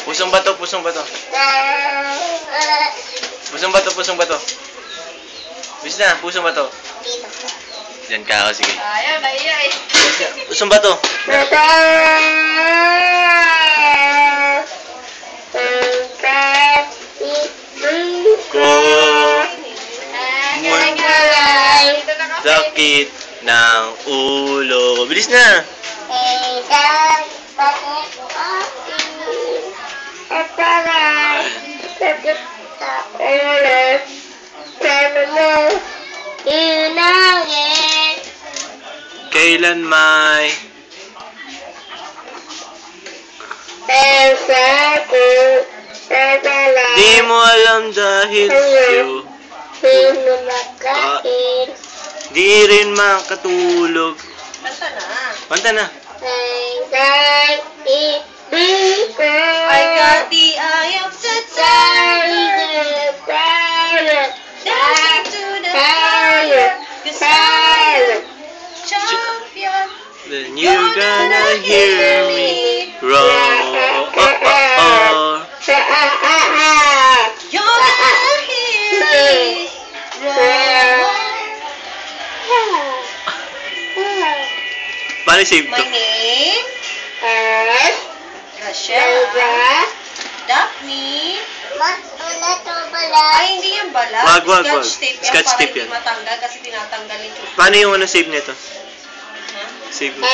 Pusong bato, pusong bato. Pusong bato, pusong bato. Bis na, pusong bato. Diyan ka ako, sige. Ayaw, naiya eh. Pusong bato. Sakit ng ulo. Bilis na. Kailan may di mo alam dahil sa'yo di rin makatulog. Kanta na. Kanta na. I got the eye of the tiger, dancing to the fire, 'cause I'm the champion. Then you're gonna hear me roar. You're gonna hear me roar. Paano save to? My name is Rachel. Daphne. Ay, hindi yung bala. Wag. Scotch tape yan. Scotch Para tape hindi yan. matanggal kasi tinatanggal yung tube. Paano yung save nito? Ha? Save mo.